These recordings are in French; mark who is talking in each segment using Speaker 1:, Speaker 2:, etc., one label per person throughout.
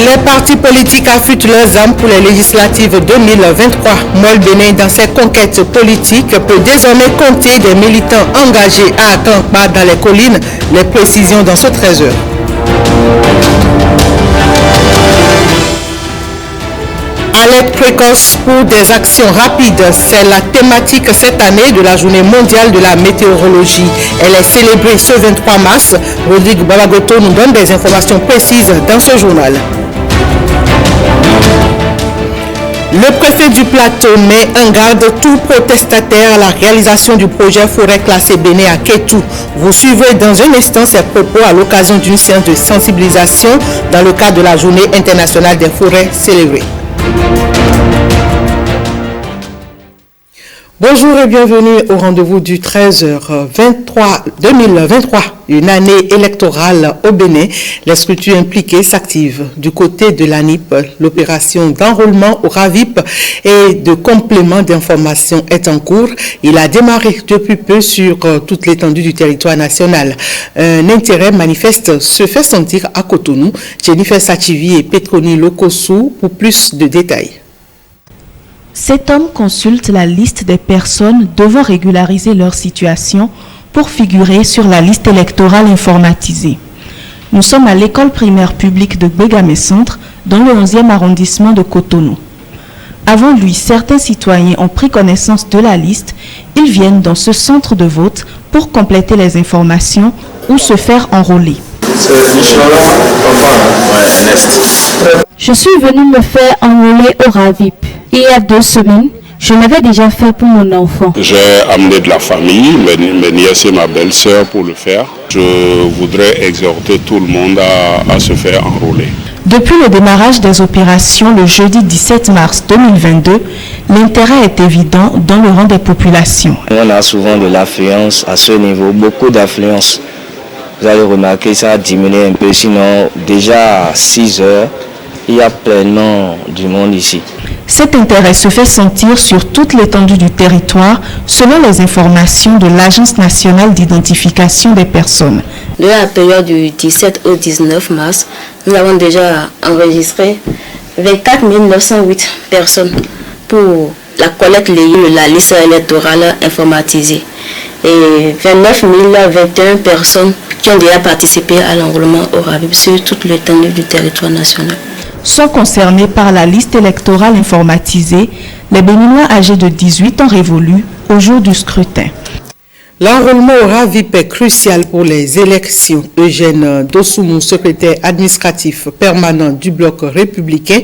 Speaker 1: Les partis politiques affûtent leurs armes pour les législatives 2023. Molle Bénin, dans ses conquêtes politiques, peut désormais compter des militants engagés à Akamkpa dans les collines. Les précisions dans ce 13h. Alerte précoce pour des actions rapides, c'est la thématique cette année de la journée mondiale de la météorologie. Elle est célébrée ce 23 mars. Rodrigue Balagoto nous donne des informations précises dans ce journal. Le préfet du Plateau met en garde tout protestataire à la réalisation du projet forêt classée Bénin à Kétou. Vous suivrez dans un instant ses propos à l'occasion d'une séance de sensibilisation dans le cadre de la journée internationale des forêts célébrée. Bonjour et bienvenue au rendez-vous du 13h23 2023, une année électorale au Bénin. Les structures impliquées s'activent. Du côté de l'ANIP, l'opération d'enrôlement au RAVIP et de complément d'information est en cours. Il a démarré depuis peu sur toute l'étendue du territoire national. Un intérêt manifeste se fait sentir à Cotonou. Jennifer Sachivi et Petroni Lokosu pour plus de détails.
Speaker 2: Cet homme consulte la liste des personnes devant régulariser leur situation pour figurer sur la liste électorale informatisée. Nous sommes à l'école primaire publique de Bégamé Centre, dans le 11e arrondissement de Cotonou. Avant lui, certains citoyens ont pris connaissance de la liste. Ils viennent dans ce centre de vote pour compléter les informations ou se faire enrôler.
Speaker 3: Je suis venu me faire enrôler au RAVIP. Il y a 2 semaines, je l'avais déjà fait pour mon enfant.
Speaker 4: J'ai amené de la famille, mes nièces et ma belle-sœur pour le faire. Je voudrais exhorter tout le monde à se faire enrôler.
Speaker 2: Depuis le démarrage des opérations le jeudi 17 mars 2022, l'intérêt est évident dans le rang des populations.
Speaker 5: On a souvent de l'affluence à ce niveau, beaucoup d'affluence. Vous allez remarquer, ça a diminué un peu, sinon déjà à 6 heures, il y a pleinement du monde ici.
Speaker 2: Cet intérêt se fait sentir sur toute l'étendue du territoire, selon les informations de l'Agence nationale d'identification des personnes.
Speaker 6: De la période du 17 au 19 mars, nous avons déjà enregistré 24 908 personnes pour la collecte de la liste électorale informatisée et 29 021 personnes qui ont déjà participé à l'enrôlement au RAVIP sur toute l'étendue du territoire national.
Speaker 2: Sont concernés par la liste électorale informatisée les Béninois âgés de 18 ans révolus au jour du scrutin.
Speaker 1: L'enrôlement au RAVIP est crucial pour les élections. Eugène Dosoumou, secrétaire administratif permanent du bloc républicain,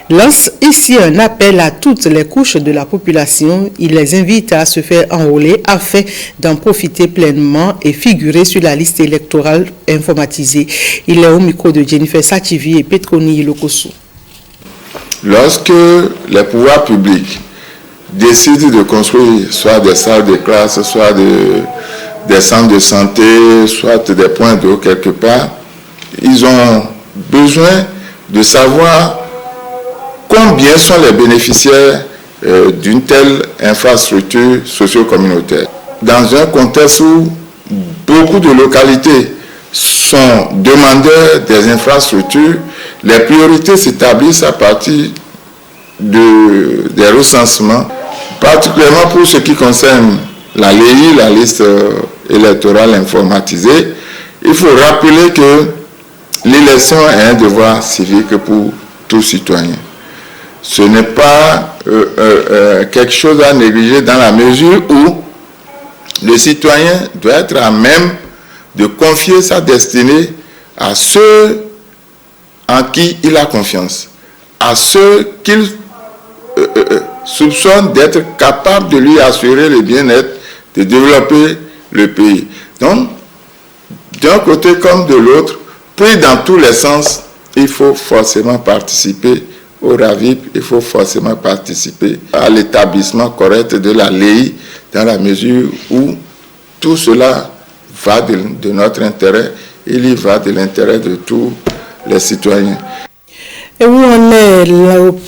Speaker 1: lance ici un appel à toutes les couches de la population. Il les invite à se faire enrôler afin d'en profiter pleinement et figurer sur la liste électorale informatisée. Il est au micro de Jennifer Sachivi et Petroni Lokosu.
Speaker 7: Lorsque les pouvoirs publics décident de construire soit des salles de classe, soit des centres de santé, soit des points d'eau quelque part, ils ont besoin de savoir combien sont les bénéficiaires d'une telle infrastructure socio-communautaire. Dans un contexte où beaucoup de localités sont demandeurs des infrastructures, les priorités s'établissent à partir des recensements, particulièrement pour ce qui concerne la LEI, la liste électorale informatisée. Il faut rappeler que l'élection est un devoir civique pour tout citoyen. Ce n'est pas quelque chose à négliger dans la mesure où le citoyen doit être à même de confier sa destinée à ceux en qui il a confiance, à ceux qu'il soupçonne d'être capable de lui assurer le bien-être, de développer le pays. Donc, d'un côté comme de l'autre, pris dans tous les sens, il faut forcément participer au RAVIP, il faut forcément participer à l'établissement correct de la LEI, dans la mesure où tout cela va de notre intérêt, il y va de l'intérêt de tous les citoyens.
Speaker 1: Et où en est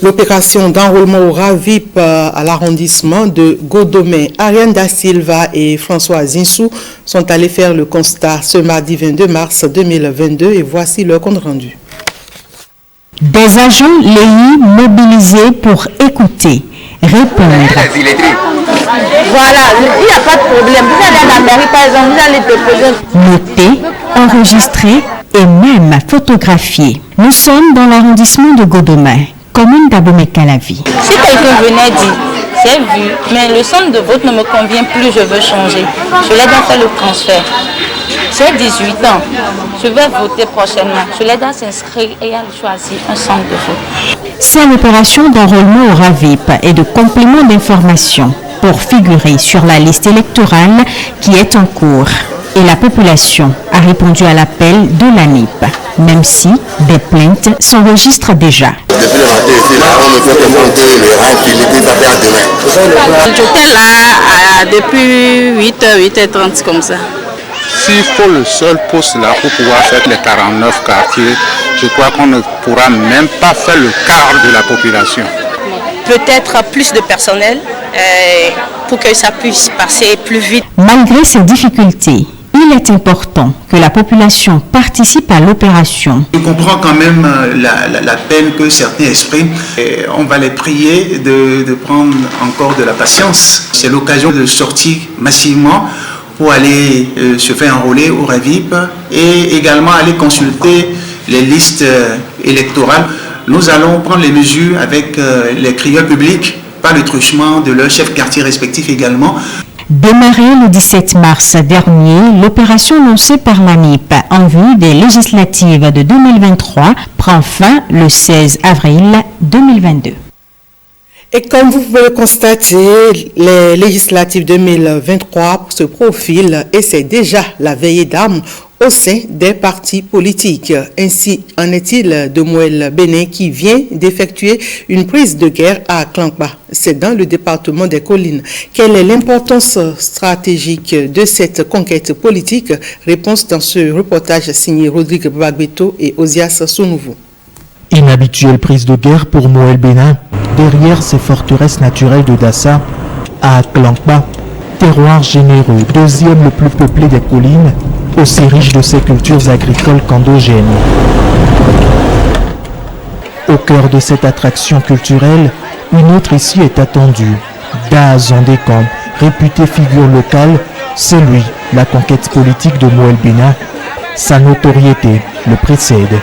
Speaker 1: l'opération d'enrôlement au RAVIP à l'arrondissement de Godomé? Ariane Da Silva et François Zinsou sont allés faire le constat ce mardi 22 mars 2022 et voici leur compte rendu.
Speaker 8: Des agents l'EI mobilisés pour écouter, répondre.
Speaker 9: Voilà, il n'y a pas de problème. Vous allez à la mairie, par exemple, vous allez déposer.
Speaker 8: Noter, enregistrer et même photographier. Nous sommes dans l'arrondissement de Godomai, commune d'Abomey-Calavi.
Speaker 10: Si quelqu'un venait dire, j'ai vu, mais le centre de vote ne me convient plus, je veux changer. Je l'aide à faire le transfert. J'ai 18 ans, je vais voter prochainement. Je l'aide à s'inscrire et à choisir un centre de vote.
Speaker 8: C'est l'opération d'enrôlement au RAVIP et de complément d'information pour figurer sur la liste électorale qui est en cours. Et la population a répondu à l'appel de l'ANIP, même si des plaintes s'enregistrent déjà.
Speaker 11: Depuis le matin ici, là, on me fait monter le rang Philippe, ça fait à demain.
Speaker 12: J'étais là depuis 8h, 8h30 comme ça.
Speaker 13: S'il faut le seul poste là pour pouvoir faire les 49 quartiers, je crois qu'on ne pourra même pas faire le quart de la population.
Speaker 12: Peut-être plus de personnel pour que ça puisse passer plus vite.
Speaker 8: Malgré ces difficultés, il est important que la population participe à l'opération.
Speaker 14: Je comprends quand même la peine que certains expriment. Et on va les prier de prendre encore de la patience. C'est l'occasion de sortir massivement pour aller se faire enrôler au RAVIP et également aller consulter les listes électorales. Nous allons prendre les mesures avec les crieurs publics par le truchement de leurs chefs quartier respectifs également.
Speaker 8: Démarrée le 17 mars dernier, l'opération lancée par l'ANIP en vue des législatives de 2023 prend fin le 16 avril 2022.
Speaker 1: Et comme vous pouvez le constater, les législatives 2023 se profilent et c'est déjà la veillée d'armes au sein des partis politiques. Ainsi en est-il de Moël Bénin qui vient d'effectuer une prise de guerre à Klankba. C'est dans le département des Collines. Quelle est l'importance stratégique de cette conquête politique? Réponse dans ce reportage signé Rodrigue Bagbeto et Osias Sounouveau.
Speaker 15: Inhabituelle prise de guerre pour Moël Bénin, derrière ces forteresses naturelles de Dassa, à Klankba, terroir généreux, deuxième le plus peuplé des collines, aussi riche de ses cultures agricoles qu'endogènes. Au cœur de cette attraction culturelle, une autre ici est attendue. Daz Andékan, réputé figure locale, c'est lui, la conquête politique de Moël Bénin. Sa notoriété le précède.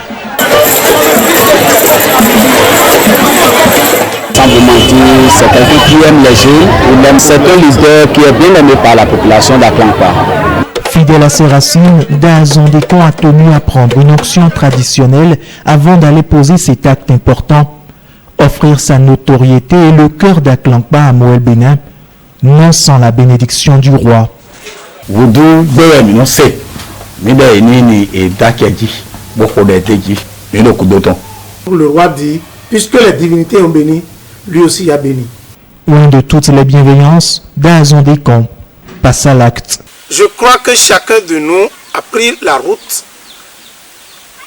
Speaker 16: Sans vous mentir, c'est quelqu'un qui aime les jeunes, c'est un leader qui est bien aimé par la population d'Aklankba.
Speaker 15: Fidèle à ses racines, Daz Andékan a tenu à prendre une onction traditionnelle avant d'aller poser cet acte important. Offrir sa notoriété et le cœur d'Aklankba à Moël Bénin, non sans la bénédiction du roi.
Speaker 17: Le roi dit, puisque les divinités ont béni, lui aussi a béni.
Speaker 15: Loin de toutes les bienveillances, Daz Andékan passe à l'acte.
Speaker 17: Je crois que chacun de nous a pris la route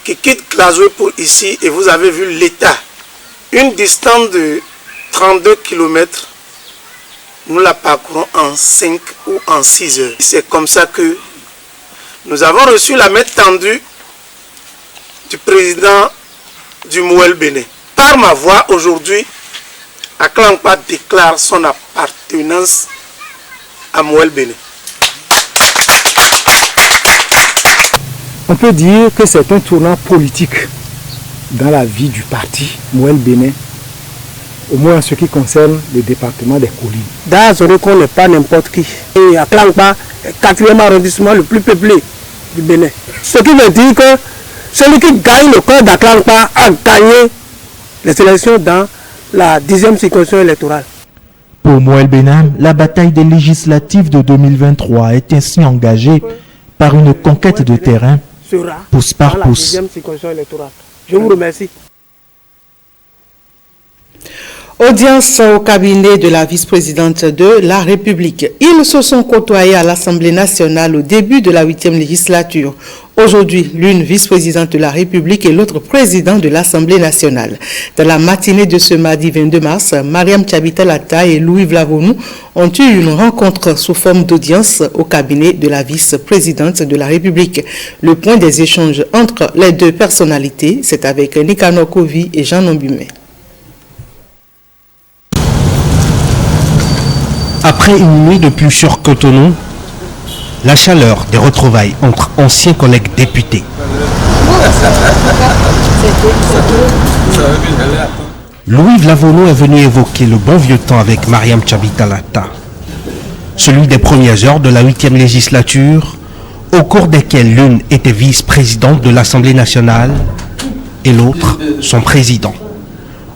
Speaker 17: qui quitte Glazoué pour ici et vous avez vu l'état. Une distance de 32 km, nous la parcourons en 5 ou en 6 heures. C'est comme ça que nous avons reçu la main tendue du président du Moël Bénin. Par ma voix, aujourd'hui, Aklankba déclare son appartenance à Moël Bénin.
Speaker 18: On peut dire que c'est un tournant politique dans la vie du parti Moël Bénin, au moins en ce qui concerne le département des Collines.
Speaker 17: Daz Andékan n'est pas n'importe qui. Et Aklankba est le 4e arrondissement le plus peuplé du Bénin. Ce qui veut dire que celui qui gagne le cœur d'Aklankba a gagné les élections dans la 10e circonscription électorale.
Speaker 15: Pour Moël Bénin, la bataille des législatives de 2023 est ainsi engagée par une conquête de terrain, pouce par pouce.
Speaker 17: Je vous remercie.
Speaker 1: Audience au cabinet de la vice-présidente de la République. Ils se sont côtoyés à l'Assemblée nationale au début de la 8e législature. Aujourd'hui, l'une vice-présidente de la République et l'autre président de l'Assemblée nationale. Dans la matinée de ce mardi 22 mars, Mariam Tchabitalata et Louis Vlavonou ont eu une rencontre sous forme d'audience au cabinet de la vice-présidente de la République. Le point des échanges entre les deux personnalités, c'est avec Nicanor Kovi et Jean Nombumé.
Speaker 19: Après une nuit de pluie sur Cotonou, la chaleur des retrouvailles entre anciens collègues députés. Louis Vlavonou est venu évoquer le bon vieux temps avec Mariam Tchabitalata, celui des premières heures de la 8e législature, au cours desquelles l'une était vice-présidente de l'Assemblée nationale et l'autre son président.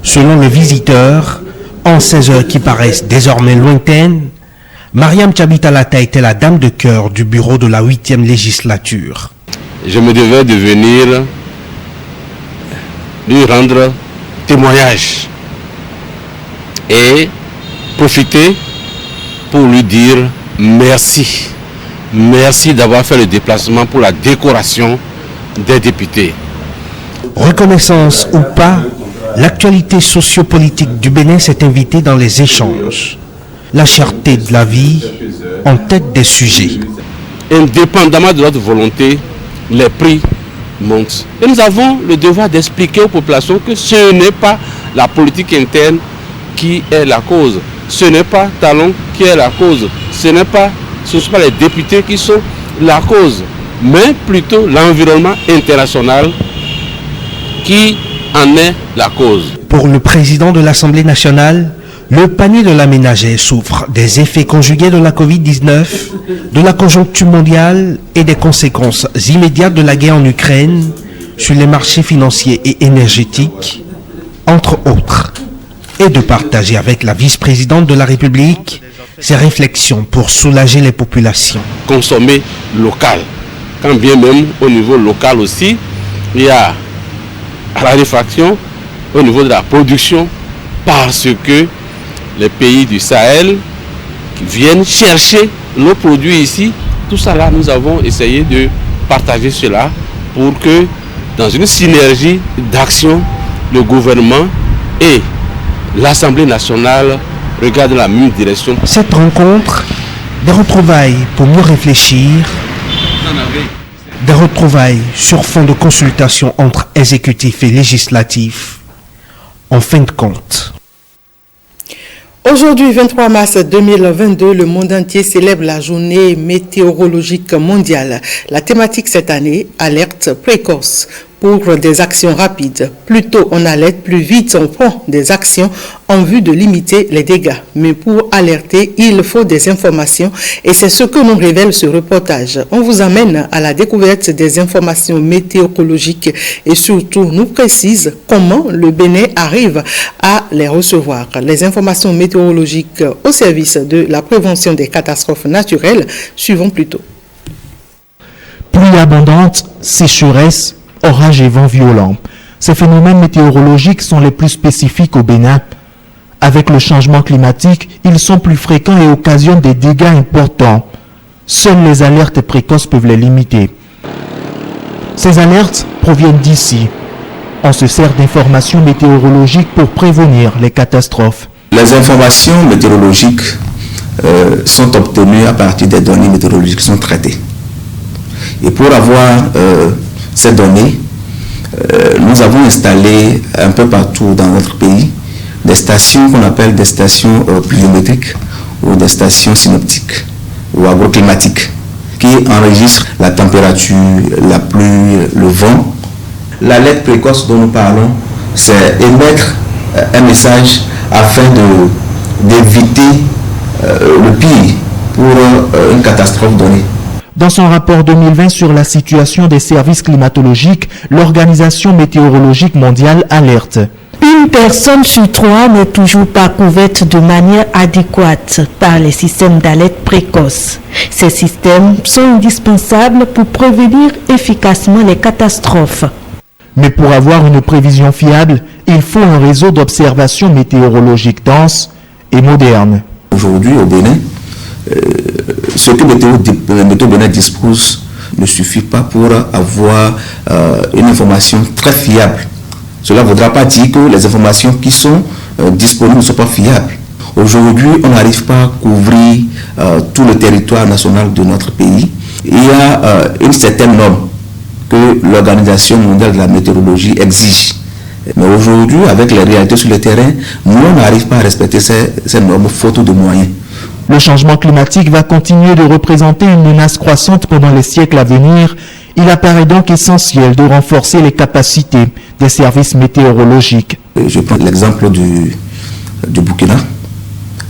Speaker 19: Selon le visiteur, en ces heures qui paraissent désormais lointaines, Mariam Tchabitalata était la dame de cœur du bureau de la 8e législature.
Speaker 20: Je me devais de venir lui rendre témoignage et profiter pour lui dire merci. Merci d'avoir fait le déplacement pour la décoration des députés.
Speaker 19: Reconnaissance ou pas, l'actualité sociopolitique du Bénin s'est invitée dans les échanges. La cherté de la vie en tête des sujets.
Speaker 20: Indépendamment de notre volonté, les prix montent. Et nous avons le devoir d'expliquer aux populations que ce n'est pas la politique interne qui est la cause. Ce n'est pas Talon qui est la cause. Ce ne sont pas les députés qui sont la cause, mais plutôt l'environnement international qui en est la cause.
Speaker 19: Pour le président de l'Assemblée nationale, le panier de la ménagère souffre des effets conjugués de la Covid-19, de la conjoncture mondiale et des conséquences immédiates de la guerre en Ukraine sur les marchés financiers et énergétiques, entre autres, et de partager avec la vice-présidente de la République ses réflexions pour soulager les populations.
Speaker 20: Consommer local, quand bien même au niveau local aussi, il y a la raréfaction au niveau de la production parce que les pays du Sahel qui viennent chercher nos produits ici. Tout ça là, nous avons essayé de partager cela pour que dans une synergie d'action, le gouvernement et l'Assemblée nationale regardent la même direction.
Speaker 19: Cette rencontre, des retrouvailles pour mieux réfléchir, des retrouvailles sur fond de consultation entre exécutif et législatif, en fin de compte.
Speaker 1: Aujourd'hui, 23 mars 2022, le monde entier célèbre la journée météorologique mondiale. La thématique cette année, alerte précoce pour des actions rapides. Plus tôt on alerte, plus vite on prend des actions en vue de limiter les dégâts. Mais pour alerter, il faut des informations et c'est ce que nous révèle ce reportage. On vous amène à la découverte des informations météorologiques et surtout nous précise comment le Bénin arrive à les recevoir. Les informations météorologiques au service de la prévention des catastrophes naturelles, suivons plutôt.
Speaker 15: Pluie abondante, sécheresse, orages et vents violents. Ces phénomènes météorologiques sont les plus spécifiques au Bénin. Avec le changement climatique, ils sont plus fréquents et occasionnent des dégâts importants. Seules les alertes précoces peuvent les limiter. Ces alertes proviennent d'ici. On se sert d'informations météorologiques pour prévenir les catastrophes.
Speaker 21: Les informations météorologiques sont obtenues à partir des données météorologiques qui sont traitées. Et pour avoir ces données, nous avons installé un peu partout dans notre pays des stations qu'on appelle des stations pluviométriques ou des stations synoptiques ou agroclimatiques qui enregistrent la température, la pluie, le vent. L'alerte précoce dont nous parlons, c'est émettre un message afin d'éviter le pire pour une catastrophe donnée.
Speaker 15: Dans son rapport 2020 sur la situation des services climatologiques, l'Organisation météorologique mondiale alerte.
Speaker 22: Une personne sur 3 n'est toujours pas couverte de manière adéquate par les systèmes d'alerte précoce. Ces systèmes sont indispensables pour prévenir efficacement les catastrophes.
Speaker 15: Mais pour avoir une prévision fiable, il faut un réseau d'observation météorologique dense et moderne.
Speaker 21: Aujourd'hui au Bénin, ce que Météo Bénin dispose ne suffit pas pour avoir une information très fiable. Cela ne voudra pas dire que les informations qui sont disponibles ne sont pas fiables. Aujourd'hui, on n'arrive pas à couvrir tout le territoire national de notre pays. Il y a une certaine norme que l'Organisation mondiale de la météorologie exige. Mais aujourd'hui, avec les réalités sur le terrain, nous, on n'arrive pas à respecter ces normes faute de moyens.
Speaker 15: Le changement climatique va continuer de représenter une menace croissante pendant les siècles à venir. Il apparaît donc essentiel de renforcer les capacités des services météorologiques.
Speaker 21: Je prends l'exemple du Burkina,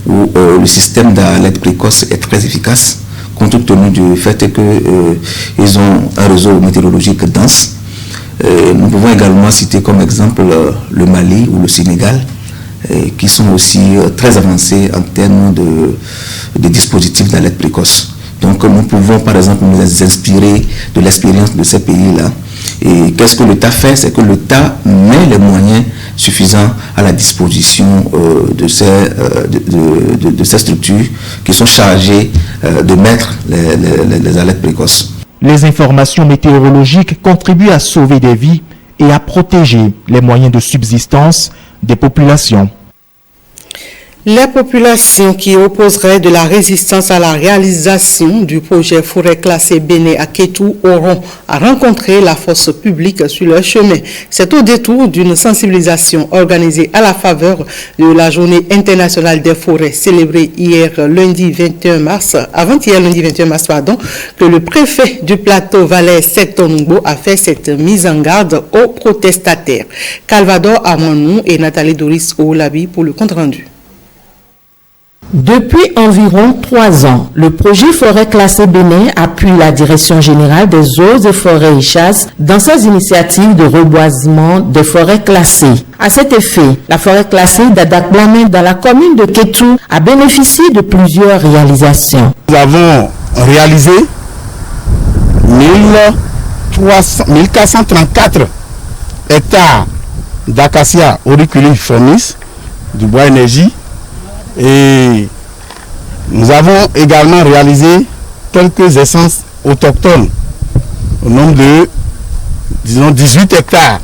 Speaker 21: où le système d'alerte précoce est très efficace, compte tenu du fait qu'ils ont un réseau météorologique dense. Nous pouvons également citer comme exemple le Mali ou le Sénégal, qui sont aussi très avancés en termes de dispositifs d'alerte précoce. Donc nous pouvons par exemple nous inspirer de l'expérience de ces pays-là. Et qu'est-ce que l'État fait? C'est que l'État met les moyens suffisants à la disposition de ces structures qui sont chargées de mettre les alertes précoces.
Speaker 15: Les informations météorologiques contribuent à sauver des vies et à protéger les moyens de subsistance des populations.
Speaker 1: Les populations qui opposeraient de la résistance à la réalisation du projet forêt classée Béné à Kétou auront à rencontrer la force publique sur leur chemin. C'est au détour d'une sensibilisation organisée à la faveur de la Journée internationale des forêts célébrée avant-hier lundi 21 mars, que le préfet du plateau Valais Sectonungbo a fait cette mise en garde aux protestataires. Calvador Armanou et Nathalie Doris Oulabi pour le compte-rendu.
Speaker 22: Depuis environ 3 ans, le projet Forêt classée Bénin appuie la Direction générale des eaux et forêts et chasses dans ses initiatives de reboisement des forêts classées. À cet effet, la forêt classée d'Adakblamé dans la commune de Kétou a bénéficié de plusieurs réalisations.
Speaker 3: Nous avons réalisé 1434 hectares d'acacia auriculiformis, du bois énergie. Et nous avons également réalisé quelques essences autochtones au nombre de, 18 hectares.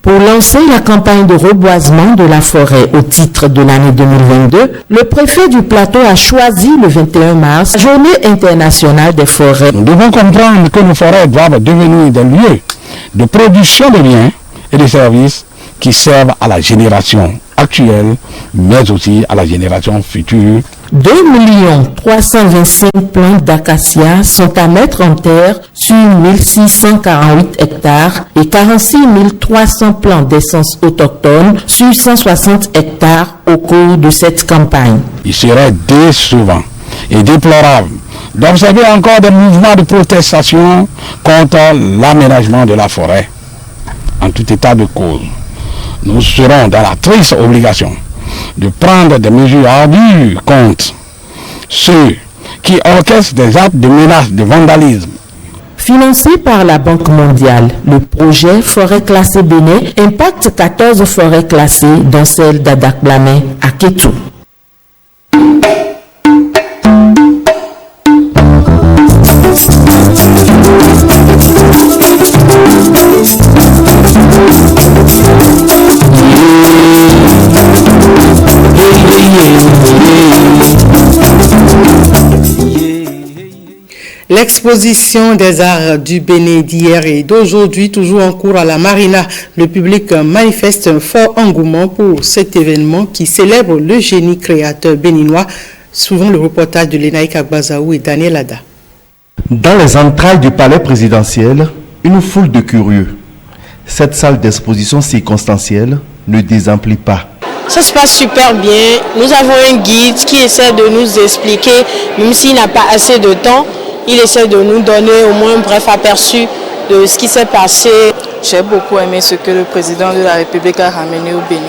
Speaker 22: Pour lancer la campagne de reboisement de la forêt au titre de l'année 2022, le préfet du plateau a choisi le 21 mars, la Journée internationale des forêts.
Speaker 3: Nous devons comprendre que nos forêts doivent devenir des lieux de production de biens et de services qui servent à la génération actuelle, mais aussi à la génération future.
Speaker 22: 2 325 plantes d'acacia sont à mettre en terre sur 1648 hectares et 46 300 plantes d'essence autochtones sur 160 hectares au cours de cette campagne.
Speaker 3: Il serait décevant et déplorable d'observer encore des mouvements de protestation contre l'aménagement de la forêt. En tout état de cause, nous serons dans la triste obligation de prendre des mesures ardues contre ceux qui orchestrent des actes de menace, de vandalisme.
Speaker 22: Financé par la Banque mondiale, le projet Forêt classée Bénin impacte 14 forêts classées, dont celle d'Adakblamé à Kétou.
Speaker 1: L'exposition des arts du Bénin d'hier et d'aujourd'hui, toujours en cours à la Marina. Le public manifeste un fort engouement pour cet événement qui célèbre le génie créateur béninois. Souvent le reportage de Lénaïk Agbazaou et Daniel Ada.
Speaker 4: Dans les entrailles du palais présidentiel, une foule de curieux. Cette salle d'exposition circonstancielle ne désemplit pas.
Speaker 23: Ça se passe super bien. Nous avons un guide qui essaie de nous expliquer, même s'il n'a pas assez de temps, il essaie de nous donner au moins un bref aperçu de ce qui s'est passé.
Speaker 24: J'ai beaucoup aimé ce que le président de la République a ramené au Bénin.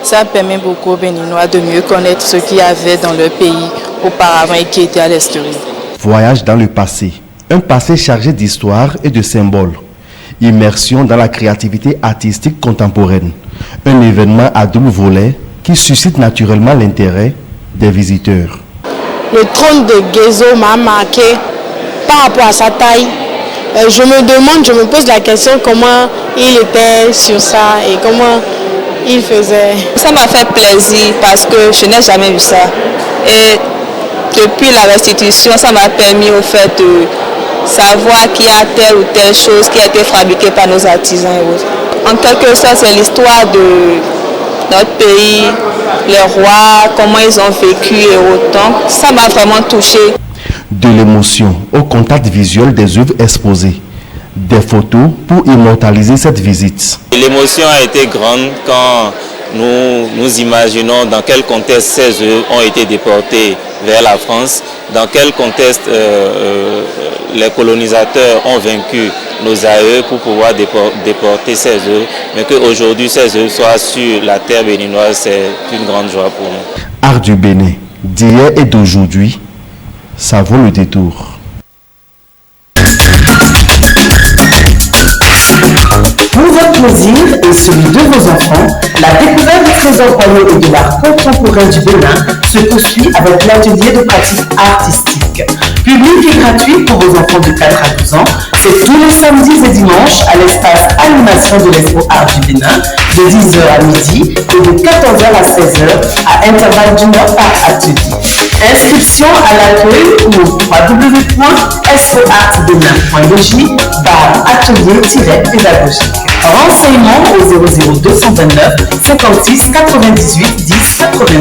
Speaker 24: Ça permet beaucoup aux Béninois de mieux connaître ce qu'il y avait dans leur pays auparavant et qui était à l'extérieur.
Speaker 4: Voyage dans le passé. Un passé chargé d'histoire et de symboles. Immersion dans la créativité artistique contemporaine. Un événement à double volet qui suscite naturellement l'intérêt des visiteurs.
Speaker 23: Le trône de Guézo m'a marqué par rapport à sa taille. je me pose la question comment il était sur ça et comment il faisait.
Speaker 24: Ça m'a fait plaisir parce que je n'ai jamais vu ça. Et depuis la restitution, ça m'a permis au fait de savoir qu'il y a telle ou telle chose qui a été fabriquée par nos artisans et autres. En quelque sorte, c'est l'histoire de notre pays, les rois, comment ils ont vécu et autant. Ça m'a vraiment touché.
Speaker 4: De l'émotion au contact visuel des œuvres exposées. Des photos pour immortaliser cette visite.
Speaker 2: L'émotion a été grande quand nous imaginons dans quel contexte ces œuvres ont été déportées vers la France, dans quel contexte les colonisateurs ont vaincu nos aïeux pour pouvoir déporter ces œuvres, mais qu'aujourd'hui ces œuvres soient sur la terre béninoise, c'est une grande joie pour nous.
Speaker 4: Art du Bénin, d'hier et d'aujourd'hui, ça vaut le détour.
Speaker 5: Pour votre plaisir et celui de vos enfants, la découverte des trésors royaux et de l'art contemporain du Bénin se poursuit avec l'atelier de pratique artistique. Public et gratuit pour vos enfants de 4 à 12 ans, c'est tous les samedis et dimanches à l'espace animation de l'Expo Art du Bénin, de 10h à midi et de 14h à 16h à intervalle d'une heure par atelier. Inscription à l'accueil ou www.expoartbenin.lj/atelier-pédagogique. Renseignements au 00229 56 98 10 82.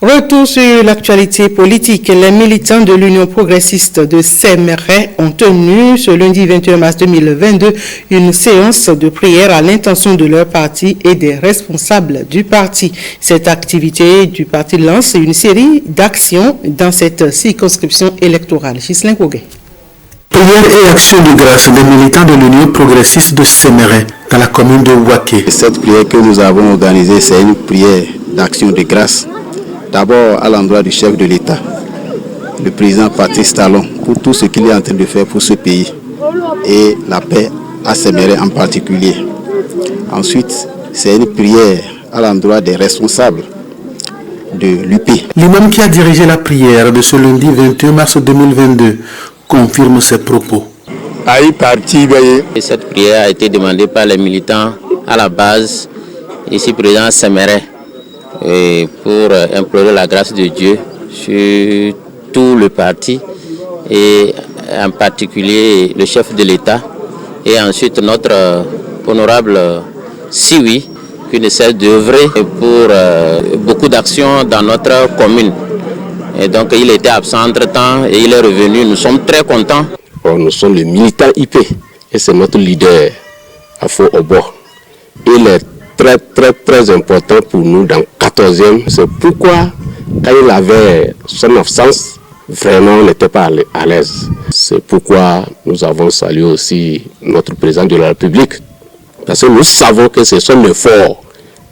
Speaker 1: Retour sur l'actualité politique. Les militants de l'Union progressiste de Séméret ont tenu ce lundi 21 mars 2022 une séance de prière à l'intention de leur parti et des responsables du parti. Cette activité du parti lance une série d'actions dans cette circonscription électorale. Ghislain Kogué.
Speaker 6: Prière et action de grâce des militants de l'Union progressiste de Séméret dans la commune de Ouaké.
Speaker 7: Cette prière que nous avons organisée, c'est une prière d'action de grâce. D'abord à l'endroit du chef de l'État, le président Patrice Talon, pour tout ce qu'il est en train de faire pour ce pays et la paix à Séméret en particulier. Ensuite, c'est une prière à l'endroit des responsables de l'UP.
Speaker 6: L'imam qui a dirigé la prière de ce lundi 21 mars 2022 confirme ses propos.
Speaker 2: Et cette prière a été demandée par les militants à la base, ici présent à Séméret, et pour implorer la grâce de Dieu sur tout le parti et en particulier le chef de l'État et ensuite notre honorable Siwi qui ne cesse d'œuvrer pour beaucoup d'actions dans notre commune. Et donc il était absent entre-temps et il est revenu. Nous sommes très contents.
Speaker 25: Nous sommes les militants IP et c'est notre leader Afo Obo. Il est très important pour nous dans 14e. C'est pourquoi quand il avait son absence, vraiment on n'était pas à l'aise. C'est pourquoi nous avons salué aussi notre président de la République. Parce que nous savons que c'est son effort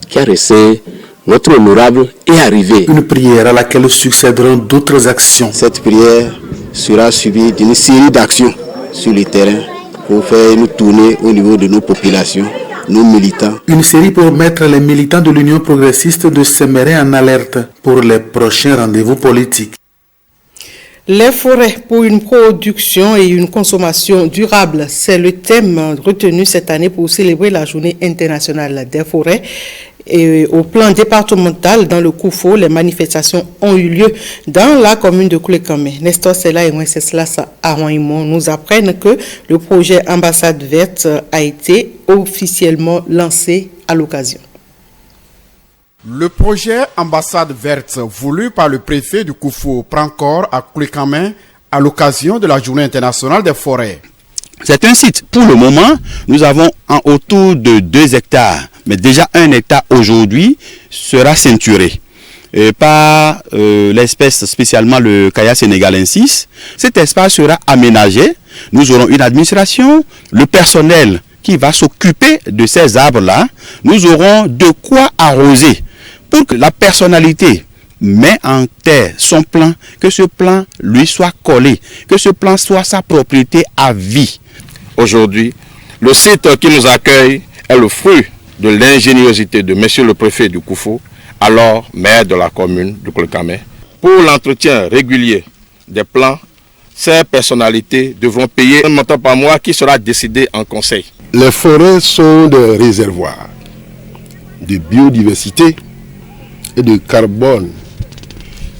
Speaker 25: qui a resté notre honorable est arrivé.
Speaker 6: Une prière à laquelle succéderont d'autres actions.
Speaker 7: Cette prière sera suivie d'une série d'actions sur le terrain pour faire une tournée au niveau de nos populations, nos militants.
Speaker 6: Une série pour mettre les militants de l'Union progressiste de Séméret en alerte pour les prochains rendez-vous politiques.
Speaker 1: Les forêts pour une production et une consommation durable, c'est le thème retenu cette année pour célébrer la Journée internationale des forêts. Et au plan départemental, dans le Koufo, les manifestations ont eu lieu dans la commune de Koulekamé. Nestor Sela et Wenceslas Arouaimon nous apprennent que le projet Ambassade Verte a été officiellement lancé à l'occasion.
Speaker 26: Le projet Ambassade Verte, voulu par le préfet du Koufo, prend corps à Koulekamé à l'occasion de la Journée internationale des forêts.
Speaker 27: C'est un site. Pour le moment, nous avons autour de 2 hectares. Mais déjà 1 hectare aujourd'hui sera ceinturé par l'espèce, spécialement le Kaya sénégalensis. Cet espace sera aménagé. Nous aurons une administration, le personnel qui va s'occuper de ces arbres-là. Nous aurons de quoi arroser pour que la personnalité met en terre son plan, que ce plan lui soit collé, que ce plan soit sa propriété à vie.
Speaker 28: Aujourd'hui, le site qui nous accueille est le fruit de l'ingéniosité de monsieur le préfet du Koufo, alors maire de la commune de Koulekamé. Pour l'entretien régulier des plans, ces personnalités devront payer un montant par mois qui sera décidé en conseil.
Speaker 8: Les forêts sont des réservoirs de biodiversité et de carbone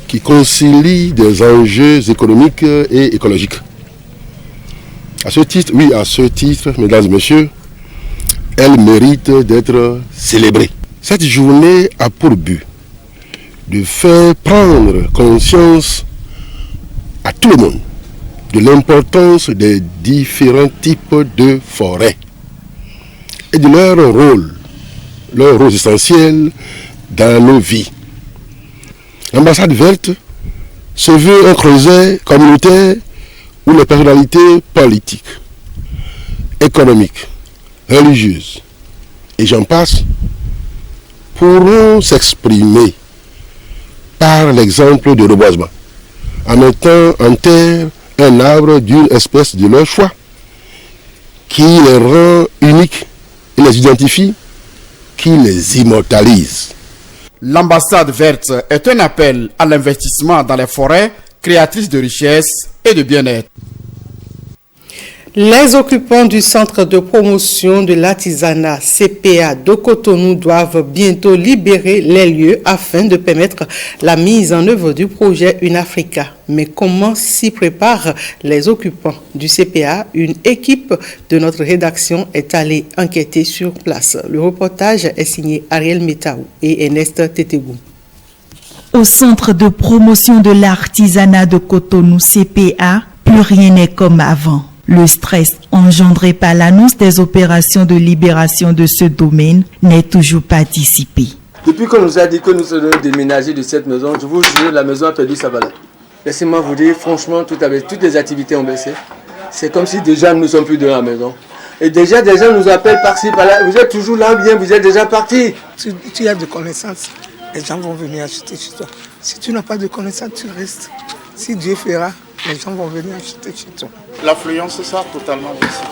Speaker 8: qui concilient des enjeux économiques et écologiques. À ce titre, mesdames et messieurs, elle mérite d'être célébrée. Cette journée a pour but de faire prendre conscience à tout le monde de l'importance des différents types de forêts et de leur rôle essentiel dans nos vies. L'ambassade verte se veut un creuset communautaire où les personnalités politiques, économiques, religieuses et j'en passe pourront s'exprimer par l'exemple de reboisement en mettant en terre un arbre d'une espèce de leur choix qui les rend uniques et les identifie, qui les immortalise.
Speaker 26: L'ambassade verte est un appel à l'investissement dans les forêts créatrices de richesses et de bien-être.
Speaker 1: Les occupants du centre de promotion de l'artisanat CPA de Cotonou doivent bientôt libérer les lieux afin de permettre la mise en œuvre du projet UNAFRICA. Mais comment s'y préparent les occupants du CPA? Une équipe de notre rédaction est allée enquêter sur place. Le reportage est signé Ariel Metaou et Ernest Tetebou.
Speaker 9: Au centre de promotion de l'artisanat de Cotonou CPA, plus rien n'est comme avant. Le stress engendré par l'annonce des opérations de libération de ce domaine n'est toujours pas dissipé.
Speaker 10: Depuis qu'on nous a dit que nous allons déménager de cette maison, je vous jure, la maison a perdu sa valeur. Laissez-moi vous dire, franchement, toutes les activités ont baissé. C'est comme si déjà nous ne sommes plus dans la maison. Et déjà, des gens nous appellent par-ci, par-là. Vous êtes toujours là, bien, vous êtes déjà parti.
Speaker 11: Tu as de connaissances, les gens vont venir acheter chez toi. Si tu n'as pas de connaissances, tu restes. Si Dieu fera, les gens vont venir acheter chez toi.
Speaker 12: L'affluence, c'est ça, totalement baissé.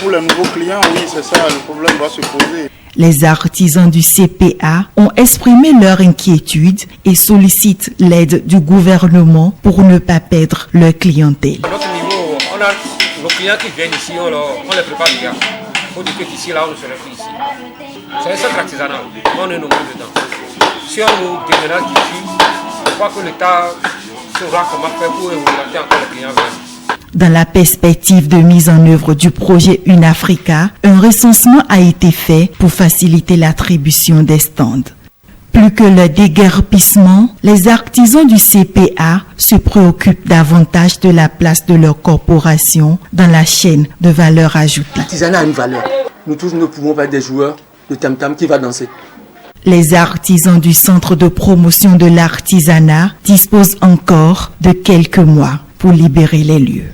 Speaker 12: Pour les nouveaux clients, oui, c'est ça, le problème va se poser.
Speaker 9: Les artisans du CPA ont exprimé leur inquiétude et sollicitent l'aide du gouvernement pour ne pas perdre leur clientèle.
Speaker 13: À notre niveau, on a nos clients qui viennent ici, on les prépare bien. Il faut dire que d'ici là, on ne serait plus ici. C'est un centre artisanal, on est nombreux dedans. Si on nous déménage d'ici, je crois que l'État saura comment faire pour augmenter encore les clients verts.
Speaker 9: Dans la perspective de mise en œuvre du projet UNAFRICA, un recensement a été fait pour faciliter l'attribution des stands. Plus que le déguerpissement, les artisans du CPA se préoccupent davantage de la place de leur corporation dans la chaîne de valeur ajoutée.
Speaker 10: L'artisanat a une valeur. Nous tous ne pouvons pas être des joueurs de tam-tam qui va danser.
Speaker 9: Les artisans du centre de promotion de l'artisanat disposent encore de quelques mois pour libérer les lieux.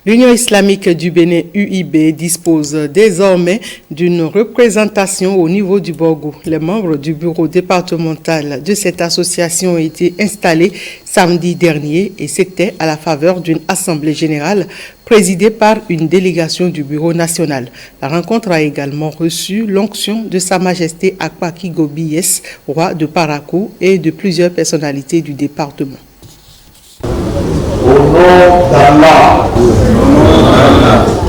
Speaker 1: L'Union islamique du Bénin, UIB, dispose désormais d'une représentation au niveau du Borgou. Les membres du bureau départemental de cette association ont été installés samedi dernier et c'était à la faveur d'une assemblée générale présidée par une délégation du bureau national. La rencontre a également reçu l'onction de Sa Majesté Akpaki Gobiyes, roi de Parakou, et de plusieurs personnalités du département.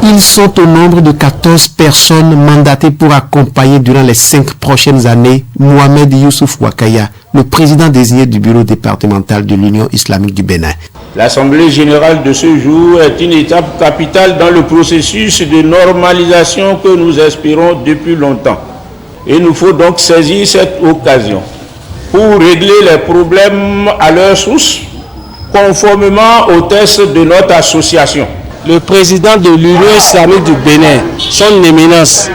Speaker 19: Ils sont au nombre de 14 personnes mandatées pour accompagner durant les 5 prochaines années Mohamed Youssouf Wakaya, le président désigné du bureau départemental de l'Union islamique du Bénin.
Speaker 14: L'Assemblée générale de ce jour est une étape capitale dans le processus de normalisation que nous espérons depuis longtemps. Il nous faut donc saisir cette occasion pour régler les problèmes à leur source, conformément aux textes de notre association.
Speaker 19: Le président de l'Union islamique du Bénin, son éminence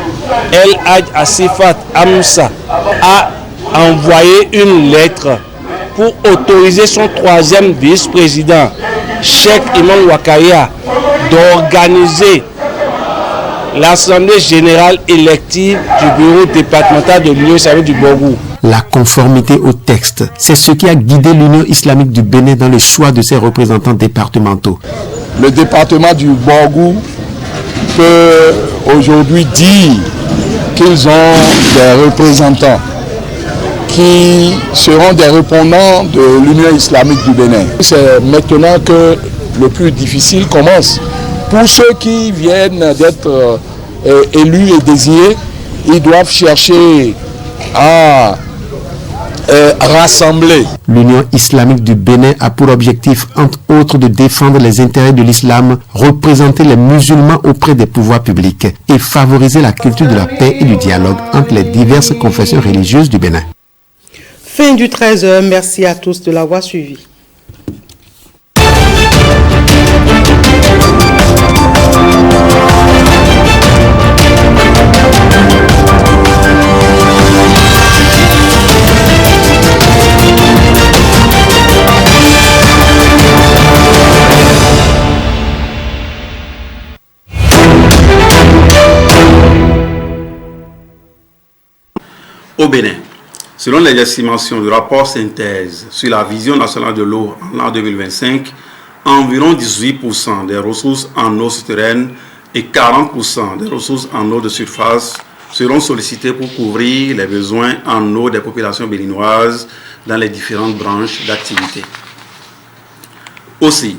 Speaker 19: El Hadj Asifat Amsa, a envoyé une lettre pour autoriser son troisième vice-président, Cheikh Imam Wakaya, d'organiser l'Assemblée générale élective du bureau départemental de l'Union islamique du Borgou. La conformité au texte, c'est ce qui a guidé l'Union islamique du Bénin dans le choix de ses représentants départementaux.
Speaker 26: Le département du Borgou peut aujourd'hui dire qu'ils ont des représentants
Speaker 3: qui seront des répondants de l'Union islamique du Bénin. C'est maintenant que le plus difficile commence. Pour ceux qui viennent d'être élus et désignés, ils doivent chercher à rassembler.
Speaker 19: L'Union islamique du Bénin a pour objectif, entre autres, de défendre les intérêts de l'islam, représenter les musulmans auprès des pouvoirs publics et favoriser la culture de la paix et du dialogue entre les diverses confessions religieuses du Bénin.
Speaker 1: Fin du 13h, merci à tous de l'avoir suivi.
Speaker 15: Au Bénin, selon les estimations du rapport synthèse sur la vision nationale de l'eau en l'an 2025, environ 18% des ressources en eau souterraine et 40% des ressources en eau de surface seront sollicitées pour couvrir les besoins en eau des populations béninoises dans les différentes branches d'activité. Aussi,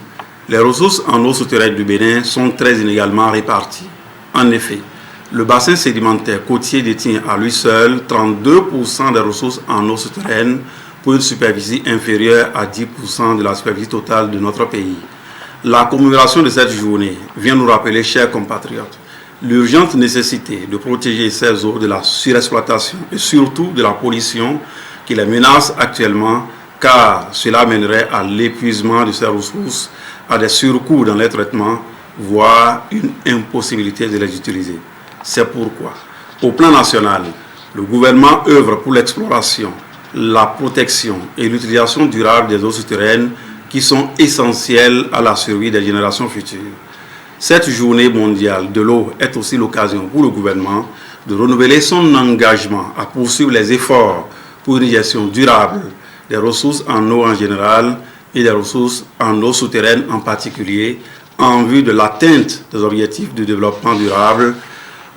Speaker 15: les ressources en eau souterraine du Bénin sont très inégalement réparties. En effet, le bassin sédimentaire côtier détient à lui seul 32% des ressources en eau souterraine pour une superficie inférieure à 10% de la superficie totale de notre pays. La commémoration de cette journée vient nous rappeler, chers compatriotes, l'urgente nécessité de protéger ces eaux de la surexploitation et surtout de la pollution qui les menace actuellement, car cela mènerait à l'épuisement de ces ressources, à des surcoûts dans les traitements, voire une impossibilité de les utiliser. C'est pourquoi, au plan national, le gouvernement œuvre pour l'exploration, la protection et l'utilisation durable des eaux souterraines qui sont essentielles à la survie des générations futures. Cette journée mondiale de l'eau est aussi l'occasion pour le gouvernement de renouveler son engagement à poursuivre les efforts pour une gestion durable des ressources en eau en général et des ressources en eau souterraine en particulier, en vue de l'atteinte des objectifs de développement durable,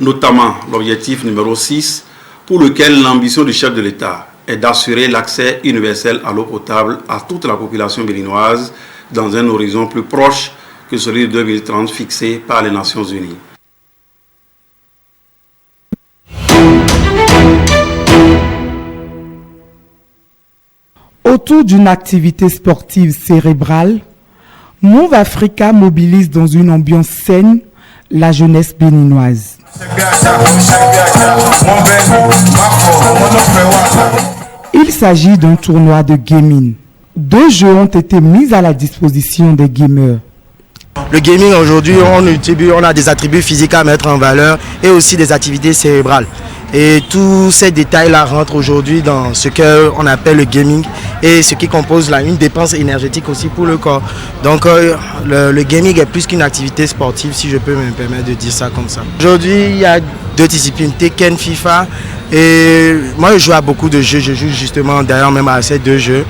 Speaker 15: notamment l'objectif numéro 6, pour lequel l'ambition du chef de l'État est d'assurer l'accès universel à l'eau potable à toute la population béninoise dans un horizon plus proche que celui de 2030 fixé par les Nations Unies.
Speaker 16: Autour d'une activité sportive cérébrale, Move Africa mobilise dans une ambiance saine la jeunesse béninoise. Il s'agit d'un tournoi de gaming. 2 jeux ont été mis à la disposition des gamers.
Speaker 17: Le gaming aujourd'hui, on a des attributs physiques à mettre en valeur et aussi des activités cérébrales. Et tous ces détails-là rentrent aujourd'hui dans ce qu'on appelle le gaming et ce qui compose une dépense énergétique aussi pour le corps. Donc le gaming est plus qu'une activité sportive, si je peux me permettre de dire ça comme ça. Aujourd'hui, il y a 2 disciplines, Tekken, FIFA. Et moi, je joue à beaucoup de jeux. Je joue justement d'ailleurs même à ces 2 jeux.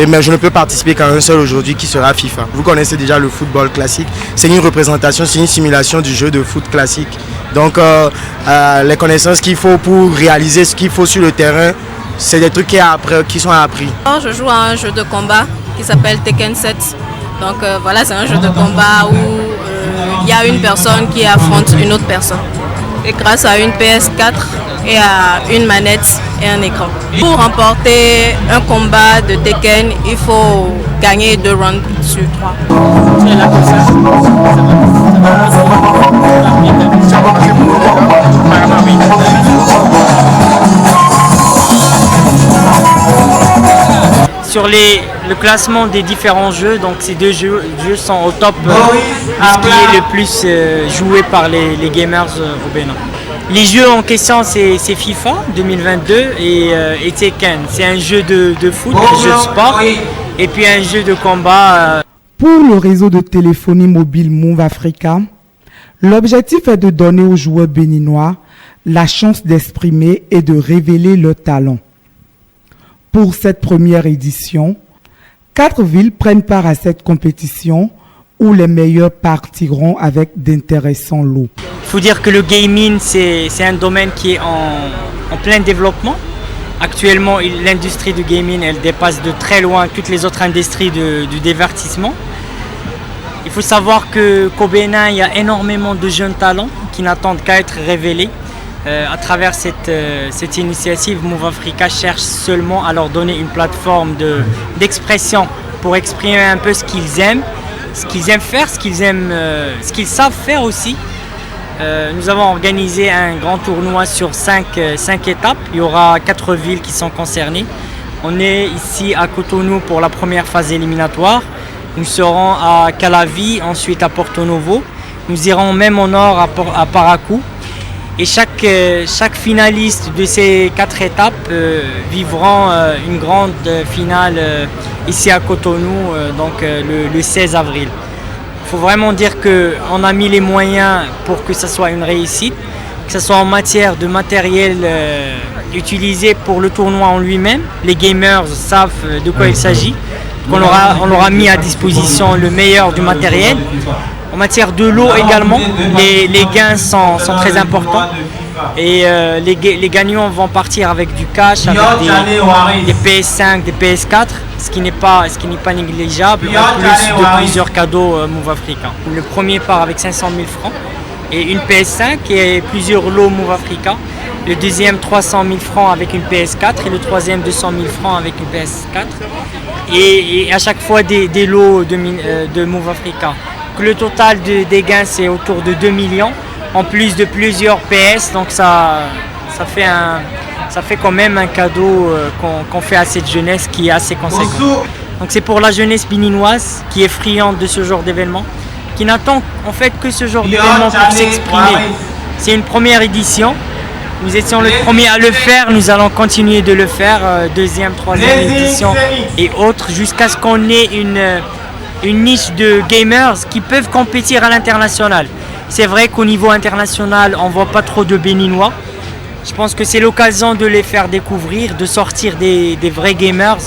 Speaker 17: Mais je ne peux participer qu'à un seul aujourd'hui qui sera FIFA. Vous connaissez déjà le football classique. C'est une représentation, c'est une simulation du jeu de foot classique. Donc les connaissances qu'il faut pour réaliser ce qu'il faut sur le terrain, c'est des trucs qui sont appris.
Speaker 23: Je joue à un jeu de combat qui s'appelle Tekken 7. Donc voilà, c'est un jeu de combat où il y a une personne qui affronte une autre personne. Et grâce à une PS4 et à une manette et un écran. Pour remporter un combat de Tekken, il faut gagner 2 rounds sur 3.
Speaker 18: Sur le classement des différents jeux, donc ces 2 jeux sont au top, ce qui est le plus joué par les gamers au Bénin. Les jeux en question, c'est FIFA 2022 et Tekken. C'est un jeu de foot, un jeu de sport, et puis un jeu de combat.
Speaker 16: Pour le réseau de téléphonie mobile Move Africa, l'objectif est de donner aux joueurs béninois la chance d'exprimer et de révéler leurs talents. Pour cette première édition, 4 villes prennent part à cette compétition où les meilleurs partiront avec d'intéressants lots.
Speaker 18: Il faut dire que le gaming, c'est un domaine qui est en plein développement Actuellement, l'industrie du gaming, elle dépasse de très loin toutes les autres industries du divertissement. Il faut savoir qu'au Bénin, il y a énormément de jeunes talents qui n'attendent qu'à être révélés. À travers cette initiative, Move Africa cherche seulement à leur donner une plateforme d'expression pour exprimer un peu ce qu'ils aiment faire, ce qu'ils savent faire aussi. Nous avons organisé un grand tournoi sur 5 étapes. Il y aura 4 villes qui sont concernées. On est ici à Cotonou pour la première phase éliminatoire. Nous serons à Calavi, ensuite à Porto Novo. Nous irons même au nord à Paracou. Et chaque finaliste de ces 4 étapes vivront une grande finale ici à Cotonou, le 16 avril. Il faut vraiment dire qu'on a mis les moyens pour que ce soit une réussite, que ce soit en matière de matériel utilisé pour le tournoi en lui-même. Les gamers savent de quoi il s'agit. On leur a mis à disposition le meilleur du matériel. En matière de l'eau également, les gains sont très importants. Et les gagnants vont partir avec du cash, avec des PS5, des PS4, ce qui n'est pas négligeable, en plus de plusieurs cadeaux Move Africa. Le premier part avec 500 000 francs et une PS5 et plusieurs lots Move Africa. Le deuxième 300 000 francs avec une PS4 et le troisième 200 000 francs avec une PS4. Et à chaque fois des lots de Move Africa. Le total des gains c'est autour de 2 millions. En plus de plusieurs PS, donc ça fait quand même un cadeau qu'on fait à cette jeunesse qui est assez conséquent. Donc c'est pour la jeunesse béninoise qui est friande de ce genre d'événement, qui n'attend en fait que ce genre d'événement pour s'exprimer. C'est une première édition, nous étions le premier à le faire, nous allons continuer de le faire, deuxième, troisième édition et autres, jusqu'à ce qu'on ait une niche de gamers qui peuvent compétir à l'international. C'est vrai qu'au niveau international, on ne voit pas trop de Béninois. Je pense que c'est l'occasion de les faire découvrir, de sortir des vrais gamers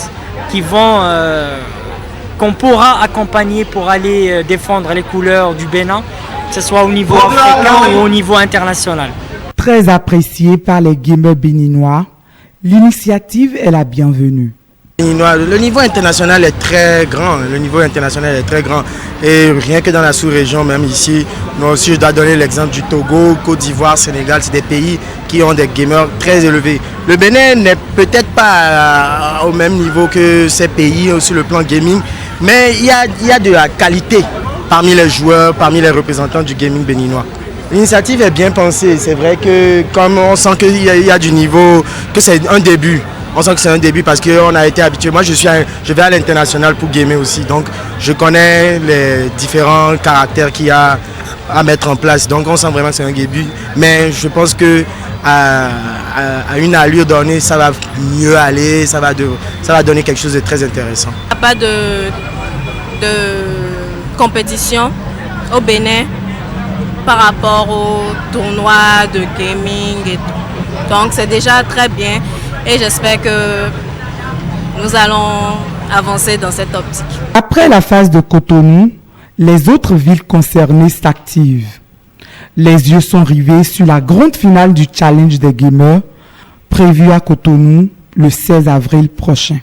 Speaker 18: qu'on pourra accompagner pour aller défendre les couleurs du Bénin, que ce soit au niveau africain ou au niveau international.
Speaker 16: Très apprécié par les gamers béninois, l'initiative est la bienvenue.
Speaker 17: Le niveau international est très grand, et rien que dans la sous-région, même ici, nous aussi, je dois donner l'exemple du Togo, Côte d'Ivoire, Sénégal, c'est des pays qui ont des gamers très élevés. Le Bénin n'est peut-être pas au même niveau que ces pays sur le plan gaming, mais il y a de la qualité parmi les joueurs, parmi les représentants du gaming béninois. L'initiative est bien pensée, c'est vrai que comme on sent qu'il y a du niveau, que c'est un début. On sent que c'est un début parce qu'on a été habitué. Moi, je vais à l'international pour gamer aussi. Donc, je connais les différents caractères qu'il y a à mettre en place. Donc, on sent vraiment que c'est un début. Mais je pense que à une allure donnée, ça va mieux aller. Ça va donner quelque chose de très intéressant.
Speaker 23: Il n'y a pas de compétition au Bénin par rapport au tournoi de gaming et tout. Donc, c'est déjà très bien. Et j'espère que nous allons avancer dans cette optique.
Speaker 16: Après la phase de Cotonou, les autres villes concernées s'activent. Les yeux sont rivés sur la grande finale du Challenge des gamers, prévue à Cotonou le 16 avril prochain.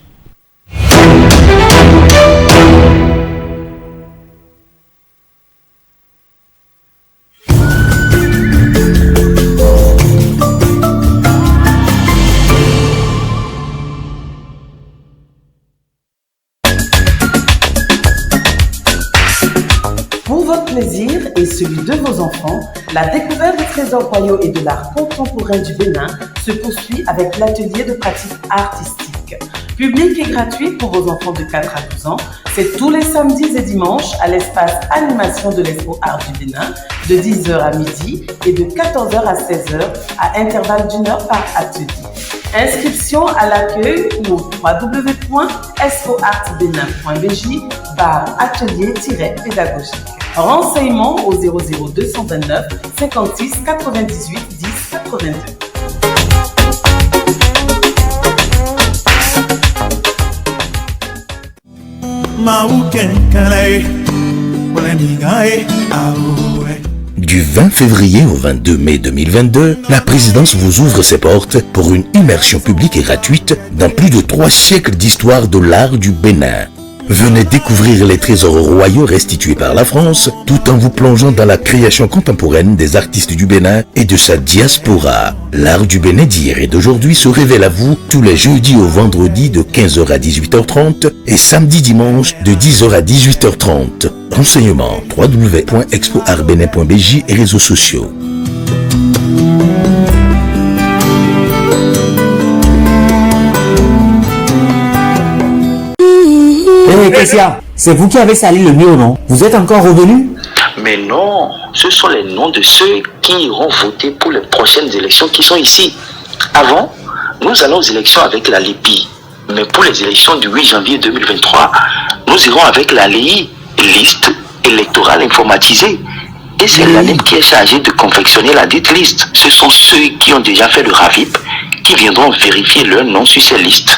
Speaker 2: Plaisir et celui de vos enfants, la découverte des trésors royaux et de l'art contemporain du Bénin se poursuit avec l'atelier de pratique artistique. Public et gratuit pour vos enfants de 4 à 12 ans, c'est tous les samedis et dimanches à l'espace animation de l'Expo Art du Bénin de 10h à midi et de 14h à 16h à intervalle d'1 heure par atelier. Inscription à l'accueil ou au www.expoartbénin.bj/atelier-pédagogique. Renseignements au 00229 56 98 10 82.
Speaker 4: Du 20 février au 22 mai 2022, la présidence vous ouvre ses portes pour une immersion publique et gratuite dans plus de 3 siècles d'histoire de l'art du Bénin. Venez découvrir les trésors royaux restitués par la France, tout en vous plongeant dans la création contemporaine des artistes du Bénin et de sa diaspora. L'art du Bénin d'hier et d'aujourd'hui se révèle à vous tous les jeudis au vendredi de 15h à 18h30 et samedi dimanche de 10h à 18h30. Renseignements www.expoartbenin.bj et réseaux sociaux.
Speaker 5: Hey Kessia, c'est vous qui avez sali le mur, non? Vous êtes encore revenu?
Speaker 7: Mais non, ce sont les noms de ceux qui iront voter pour les prochaines élections qui sont ici. Avant, nous allons aux élections avec la LEPI. Mais pour les élections du 8 janvier 2023, nous irons avec la LEI, liste électorale informatisée. Et c'est l'ANEP qui est chargée de confectionner la dite liste. Ce sont ceux qui ont déjà fait le RAVIP qui viendront vérifier leur nom sur ces listes.